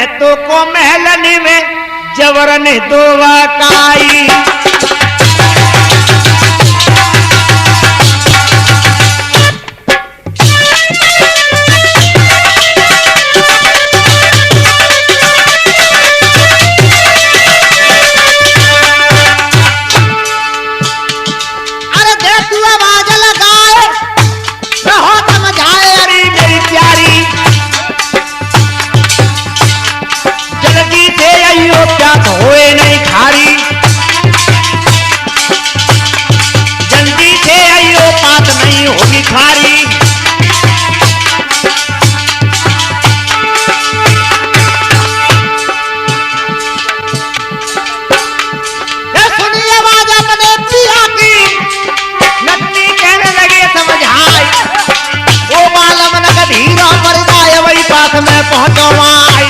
में तो को महलन में जबरन दो वकाई। होए नहीं खारी जल्दी से आइयो बात नहीं होगी खारी। सुनिए आवाज अपने पिया की नन्नी कहने लगे समझाई वो मालूम न धीरा पर जाए वही पास में पहुंचवाई।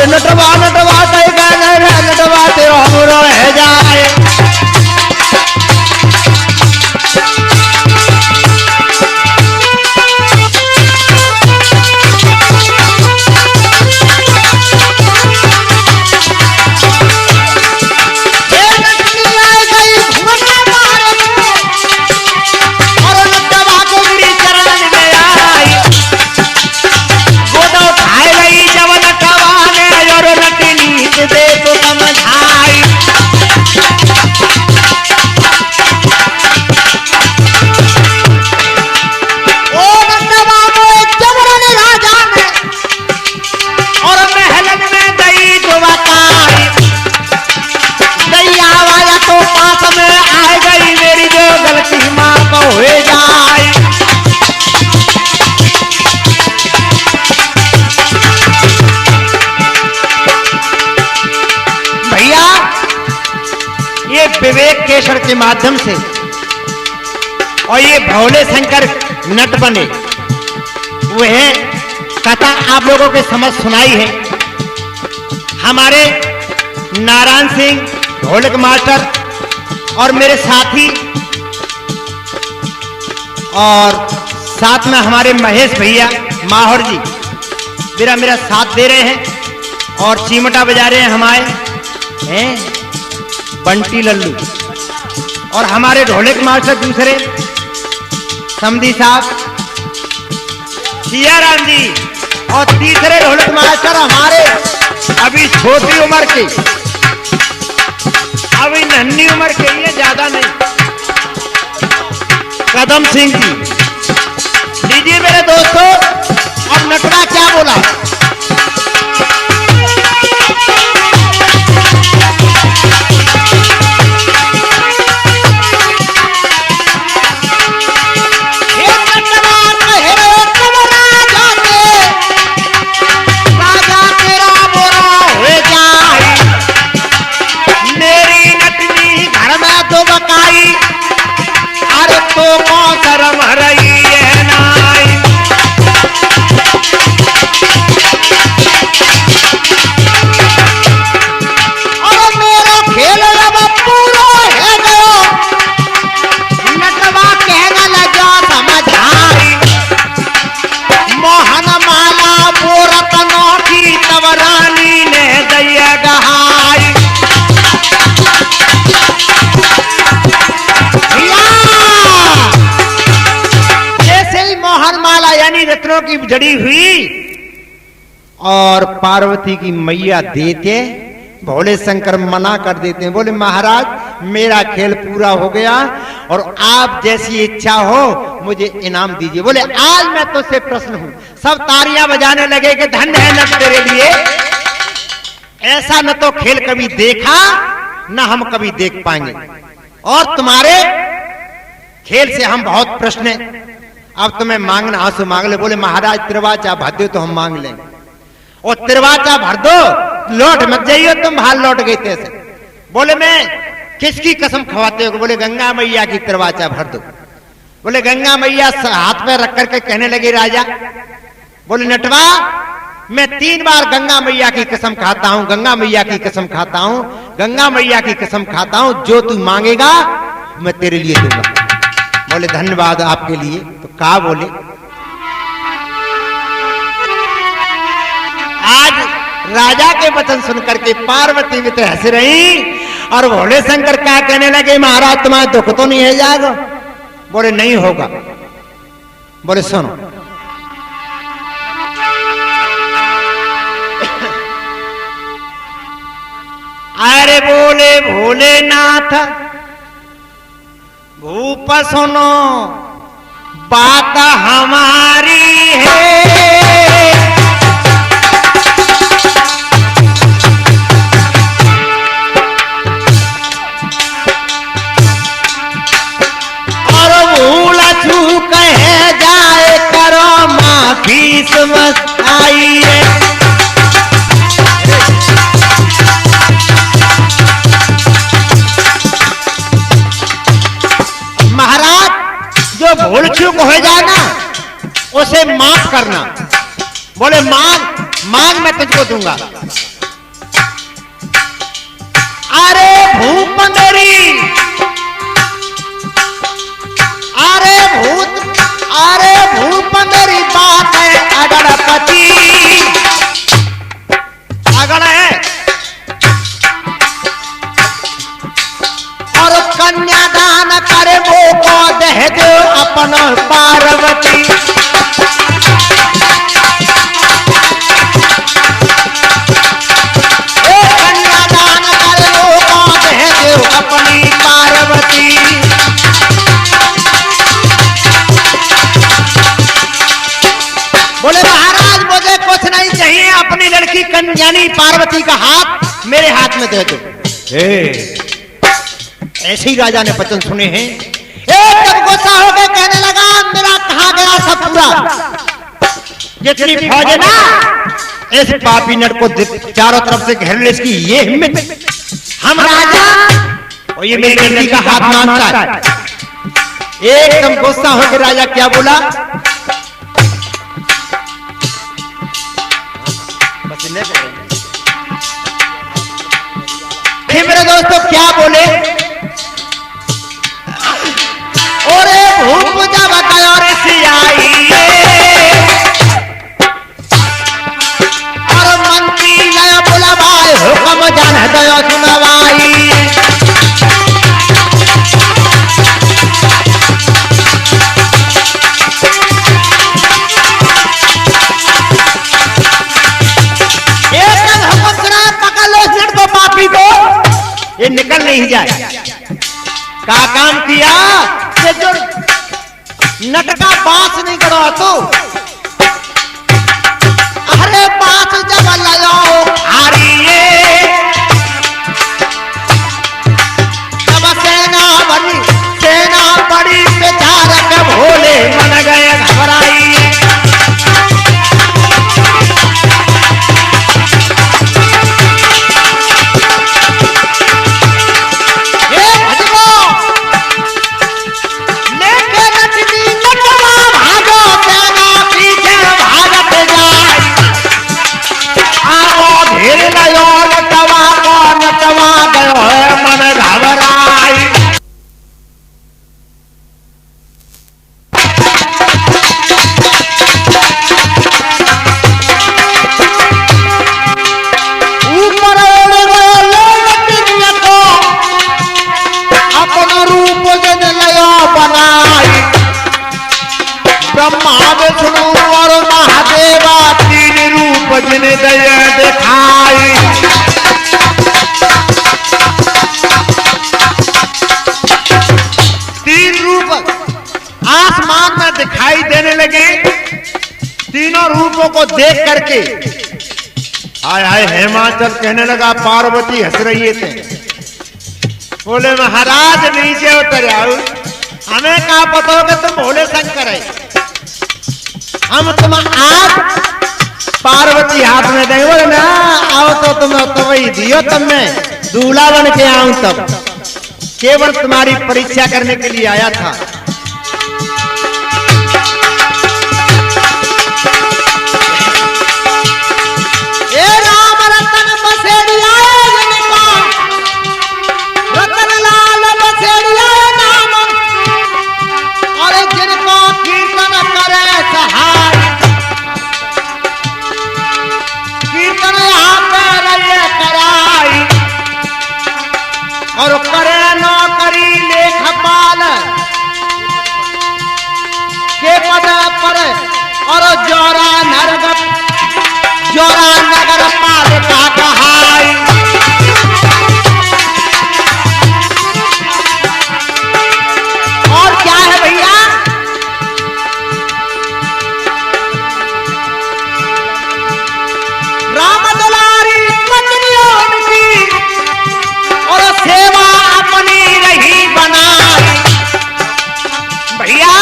नटवा नटवा नटवा तेरा हमरो रह जाए। विवेक केसर के माध्यम से और ये भोले शंकर नट बने वह कथा आप लोगों के समझ सुनाई है। हमारे नारायण सिंह ढोलक मास्टर और मेरे साथी और साथ में हमारे महेश भैया माहौर जी मेरा साथ दे रहे हैं और चिमटा बजा रहे हैं हमारे हैं बंटी लल्लू और हमारे ढोलक मास्टर दूसरे समधी साहब सियाराम जी और तीसरे ढोलक मास्टर हमारे अभी छोटी उम्र के अभी नन्ही उम्र के ये ज्यादा नहीं कदम सिंह जी। लीजिए मेरे दोस्तों अब नटवा क्या बोला। अरे तो कौन शर्म रही है नाई। और मेरा खेल अब पूरा है गयो नटवा कहना लगा समझाई मोहन माला बोरतनों की तब रानी ने दैया गहाई। यानी रत्नों की जड़ी हुई और पार्वती की मैया देते भोले शंकर मना कर देते हैं। बोले महाराज मेरा खेल पूरा हो गया और आप जैसी इच्छा हो मुझे इनाम दीजिए। बोले आज मैं तुझसे प्रश्न हूं। सब तालियां बजाने लगे कि धन्य है नट तेरे लिए। ऐसा न तो खेल कभी देखा न हम कभी देख पाएंगे और तुम्हारे खेल से हम बहुत प्रश्न अब तुम्हें मांगना आंसू मांग ले। बोले महाराज तिरवाचा भर दो तो हम मांग लेंगे और तिरवाचा भर दो लौट मत जाइए तुम बाहर लौट गए थे। बोले मैं किसकी कसम खवाते हो। बोले गंगा मैया की तिरवाचा भर दो। बोले गंगा मैया हाथ में रख करके कहने लगे राजा बोले नटवा मैं 3 बार गंगा मैया की कसम खाता हूं, गंगा मैया की कसम खाता हूं, गंगा मैया की कसम खाता हूं, जो तू मांगेगा मैं तेरे लिए दूंगा। बोले धन्यवाद आपके लिए। तो का बोले आज राजा के वचन सुनकर के पार्वती भी तो हंस रही और भोले शंकर क्या कहने लगे, महाराज तुम्हारा दुख तो नहीं है जाएगा? बोले नहीं होगा। बोले सुनो, अरे बोले भोलेनाथ भूप सुनो बात हमारी है, और भूल चूक है जाए करो माफी समझ आई है। भूल चूक हो जाए ना उसे माफ करना। बोले मांग मैं तुझको दूंगा। अरे भूपंदरी, अरे भूपंदरी बात है अगड़पति, अगड़ है और कन्यादान करे वो को दे दो अपन पार्वती। कन्यादान करे वो को दे दो अपनी पार्वती। बोले महाराज मुझे कुछ नहीं चाहिए, अपनी लड़की कन्यानी पार्वती का हाथ मेरे हाथ में दे दो। ऐसे ही राजा ने वचन सुने हैं। एकदम गुस्सा होकर कहने लगा मेरा कहा गया सब पूरा, जितनी फौज है ना इस पापी नट को चारों तरफ से घेर ले, इसकी ये हिम्मत, हम राजा और ये मेरी लड़की का हाथ मांगता है। एकदम गुस्सा होकर राजा क्या बोला, मेरे दोस्तों क्या बोले, भूप जब कयोर सियाई और मंत्री नया बुलावाए हुक्म जान दयो सुनवाई। एकदम हुक्म सुना, पकड़ लो इस लड़को पापी को, ये निकल नहीं जाए। का काम किया जो नट का बांस नहीं करो तो, अरे बांस जब लगाओ हारिए तब सेना बड़ी बेचारक भोले मन गए घबराई। दिखाई देने लगे। तीनों रूपों को देख करके हाय हाय हिमाचल कहने लगा, पार्वती हंस रही थे। बोले महाराज नीचे उतर आओ, हमें कहा पता होगा तुम भोले शंकर है, हम तुम आज पार्वती हाथ में देंगे। बोले ना आओ तो तुम तो वही दियो, तब मैं दूल्हा बन के आऊं, तब केवल तुम्हारी परीक्षा करने के लिए आया था। पर और जोरा नगर पालिका कहाई। और क्या है भैया, राम दुलारी पत्नियों की और सेवा अपनी रही बनाई। भैया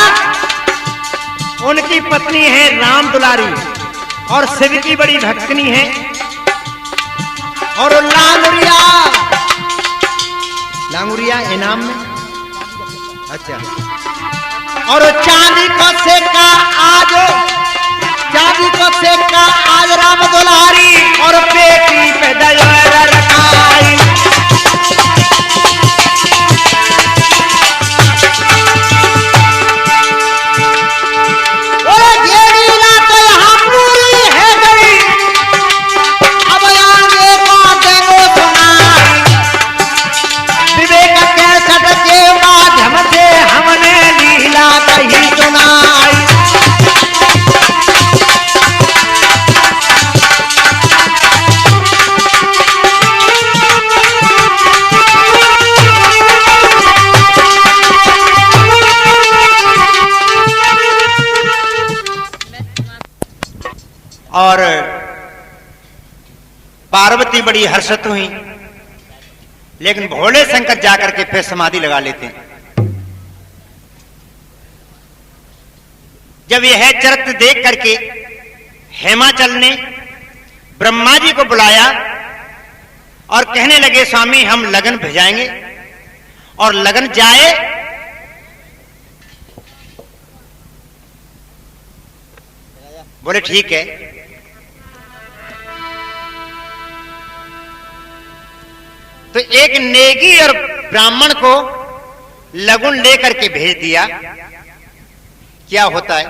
उनकी पत्नी है राम दुलारी और शिव की बड़ी भक्तनी है। और लांगुरिया इनाम में, अच्छा। और चांदी को सेका आज राम दुलारी और पेटी पे दया रखाई। और पार्वती बड़ी हर्षित हुई, लेकिन भोले शंकर जाकर के फिर समाधि लगा लेते हैं। जब यह चरित्र देख करके हेमाचल ने ब्रह्मा जी को बुलाया और कहने लगे स्वामी हम लगन भेजाएंगे और लगन जाए। बोले ठीक है। तो एक नेगी और ब्राह्मण को लगुन लेकर के भेज दिया। क्या होता है,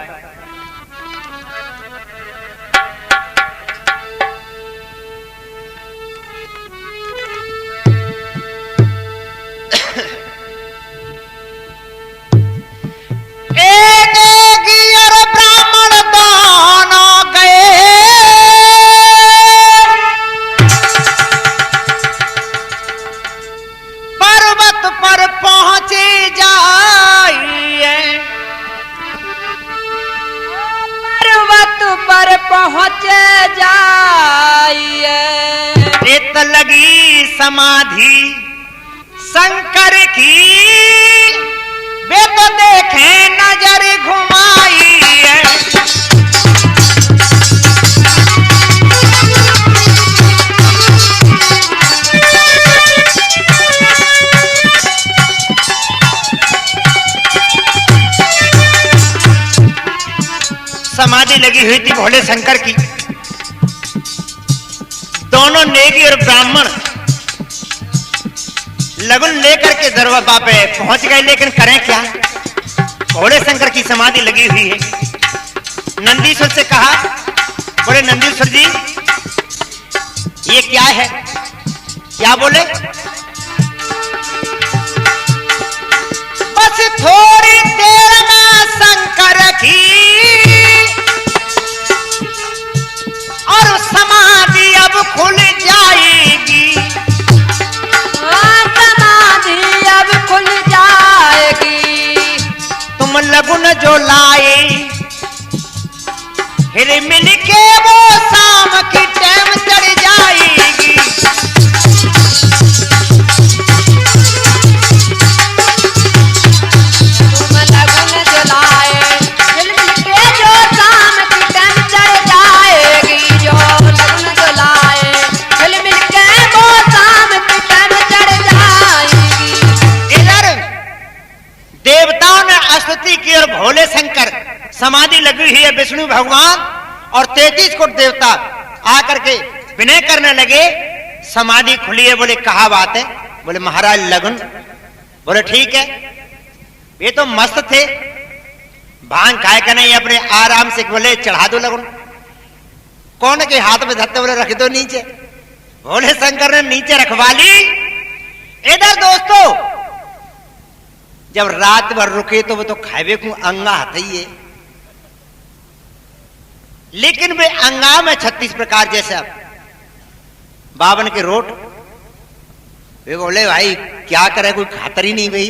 लगी समाधि शंकर की, वे तो देखे नजर घुमाई है। समाधि लगी हुई थी भोले शंकर की। दोनों नेगी और ब्राह्मण लगन लेकर के दरवाजा पे पहुंच गए, लेकिन करें क्या, भोले शंकर की समाधि लगी हुई है। नंदीश्वर से कहा, बोले नंदीश्वर जी ये क्या है? क्या बोले? बस थोड़ी देर में शंकर की और समाधि अब खुल जाएगी। समाधि अब खुल जाएगी। तुम लगुन जो लाए हिल मिल के वो शाम की टाइम चढ़ जाएगी। तुम लगुन जो लाए हिल मिल के जो शाम की टाइम चढ़ जाएगी। जो लगुन जो लाए हिल मिल के वो शाम की टाइम चढ़ जाएगी। इधर देवताओं ने स्तुति की और भोले शंकर समाधि लगी हुई है विष्णु भगवान और 33 कोट देवता आकर के विनय करने लगे। समाधि खुली है। बोले कहा बात है? बोले महाराज लगन। बोले ठीक है। ये तो मस्त थे, भांग खाए का नहीं, अपने आराम से बोले चढ़ा दो लगन। कौन के हाथ में धरते? बोले रख दो नीचे। भोले शंकर ने नीचे रखवा ली। इधर दोस्तों जब रात भर रुके तो वो तो खावे को अंगा हाथ ही है। लेकिन वे अंगा में 36 प्रकार जैसे 52 के रोट। वे बोले भाई क्या करें, कोई खातर ही नहीं भाई।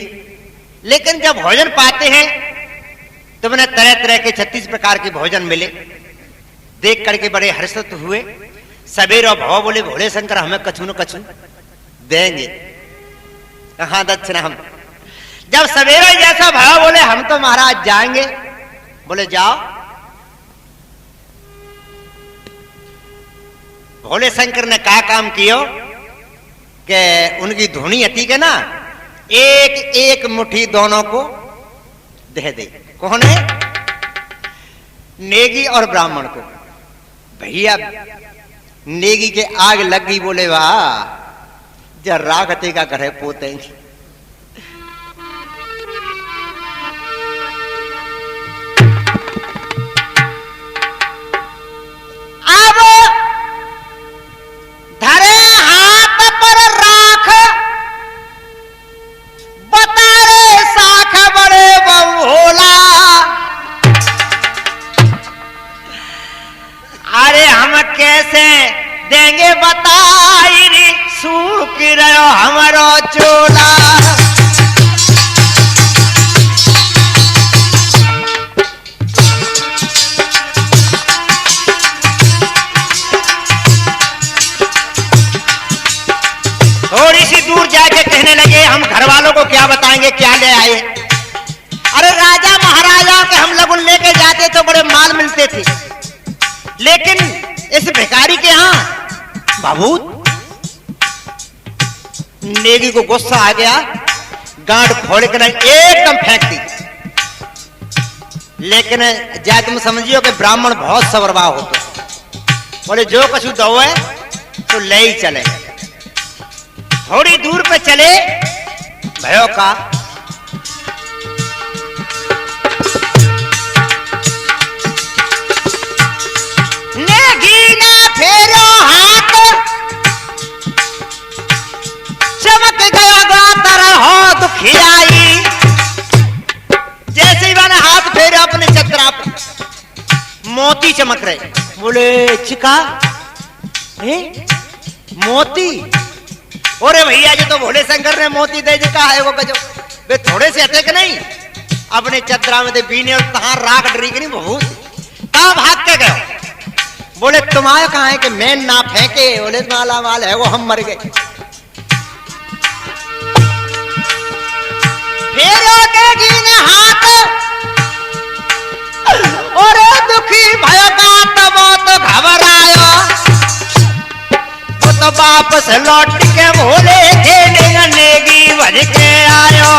लेकिन जब भोजन पाते हैं तो मैंने तरह तरह के 36 प्रकार के भोजन मिले, देख करके बड़े हर्षित हुए। सवेर और भव बोले भोले शंकर हमें कछु न कछु देंगे। कहां दक्षिणा हम। जब सवेरे जैसा भाव बोले हम तो महाराज जाएंगे। बोले जाओ। भोले शंकर ने क्या काम किया कि उनकी धुनी अति के ना एक एक मुट्ठी दोनों को दे दे। कौन है? नेगी और ब्राह्मण को। भैया नेगी के आग लग गई। बोले वाह जब रागते का घर पोतेंगे। अब धरे हाथ पर राख बतारे साख बड़े भोला। अरे हम कैसे देंगे बताई रे, सूख रहो हमारो चोला। थोड़ी सी दूर जाके कहने लगे हम घर वालों को क्या बताएंगे क्या ले आए। अरे राजा महाराजा के हम लोग लेके जाते तो बड़े माल मिलते थे, लेकिन इस भिखारी के यहां बाबूत। नेगी को गुस्सा आ गया, गांठ फोड़ कर एकदम फेंक दी। लेकिन जा तुम समझियो कि ब्राह्मण बहुत सवरवाह होते। बोले जो कछु दो है तो ले ही चले। थोड़ी दूर पे चले भयो का नेगी ना फेरो हाथ चमक गया गातर हो दुखियाई। जैसे ही मैंने हाथ फेरा अपने चतरा पर मोती चमक रहे। बोले चिका मोती। अरे भैया जी तो भोले शंकर ने मोती दे जी कहा है वो गजब। वे थोड़े से हटे कि नहीं अपने चतरा में दे बीने और तहां राख डरी नहीं बहुत कहां भाग के गए। बोले तुम्हारा कहां है कि मैं ना फेंके। बोले माला माल है वो हम मर गए। फेरो देगी ने हाथ और दुखी भयो का तब तो घबरायो। वो तो वापस लौट के भोले खेलेगा नेगी भज के आयो।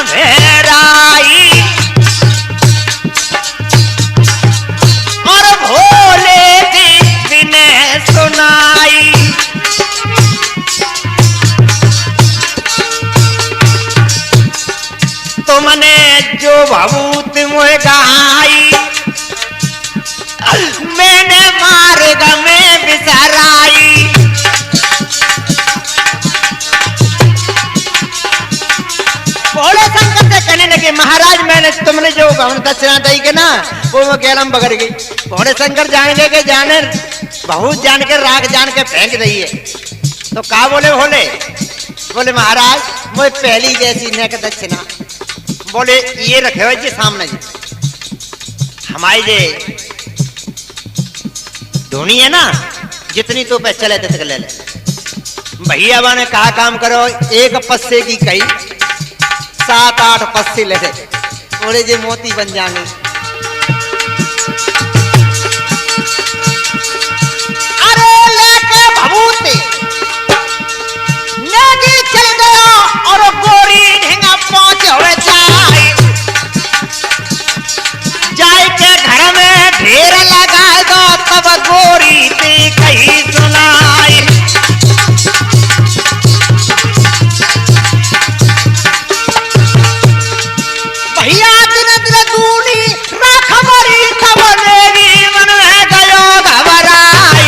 भेराई और भोले जी ने सुनाई। तुमने जो भभूत मुझे गहाई मैंने मार्ग में बिसराई। भोले शंकर से कहने लगे महाराज मैंने तुमने जो दक्षिणा दी के ना वो मैं गैलम बगड़ गई। भोले शंकर जाने के जाने बहुत जान के राग जान के फेंक रही है। तो कहा बोले भोले? बोले महाराज मुझे पहली जैसी नेक दक्षिणा। बोले ये रखे हुए जी सामने जी हमारी जे धोनी है ना जितनी तो पे चले तक ले ले। भैया बा ने कहा काम करो एक पस्से की कही 7-8 पस्से ले ले। बोले जे मोती बन जाएंगे। अरे लेके भभूति नेगी चल गया और गोरी ढेंगा पहुंचे हुए जाए के घर में ढेर लगाए दो तब गोरी थी कहीं सुनाई। भैया दिन दिन दूनी राख मरी तब नेगी मन में गयो घबराई।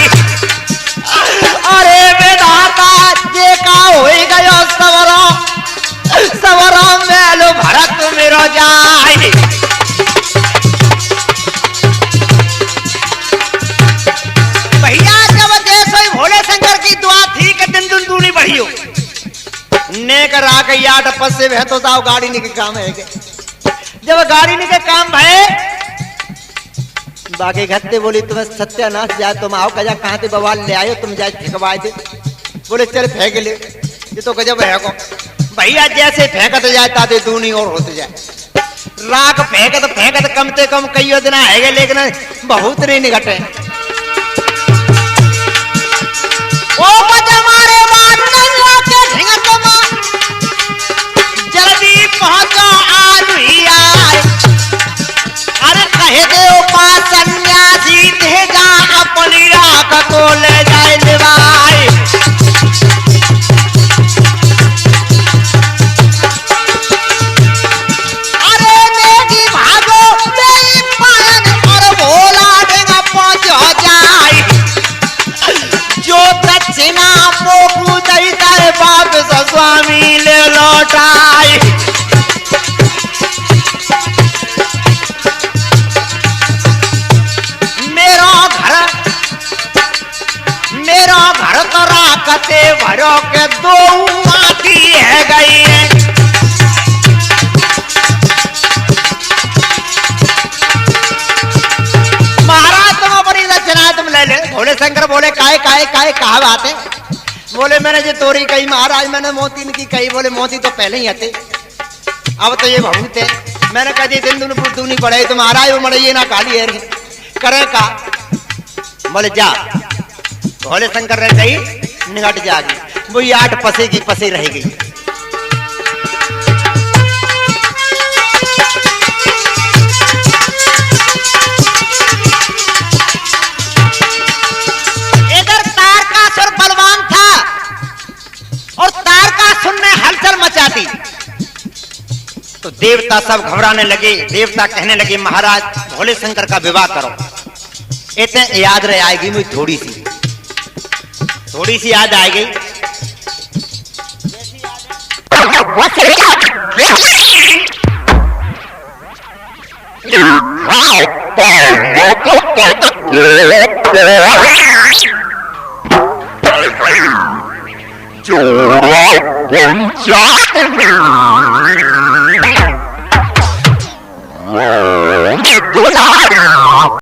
कर राख याट पस्से भे तो जाओ गाड़ी निके काम है के जब गाड़ी निके काम भय बाकी घत्ते बोली तुम्हें सत्यानाश जाए तुम आओ कजा कहां ते बवाल ले आयो तुम जाए फेंकवाए थे बोले चल फेंक ले ये तो गजब है को भैया जैसे फेंकत जाए ताते दूनी और होते जाए राख फेंकत कम से कम कई दिन है लेकिन बहुत नहीं निकटे ओ मारे के ढिंगत मा जल्दी पहुंचो आलुया अरे कहे दे पास सन्यासी दे जा अपनी राख को ले जाए निभाए अरे मेरी भागो मेरी पायन और भोला देगा पहुंचो जाए जो दक्षिणा मोकू दैता है बाप स्वामी ले लौटाए मेरा घर तो राकते भरो के दो माटी है गई है महाराज तुम अपनी दक्षिणा तुम ले ले भोले शंकर बोले काहे काहे काहे कहा बात है बोले मैंने जो तोरी कही महाराज मैंने मोती की कही बोले मोती तो पहले ही आते अब तो ये बहुत है मैंने कह दी दिन दूनी पड़े तो महाराज वो मरे ये ना काली है करे का बोले जा भोले शंकर रह गई निगट जागी वो याट पसे की पसे रह गई इधर तारकासुर बलवान था और तारकासुर ने हलचल मचा दी तो देवता सब घबराने लगे देवता कहने लगे महाराज भोले शंकर का विवाह करो इतने याद रह आएगी मुझे थोड़ी सी याद आएगी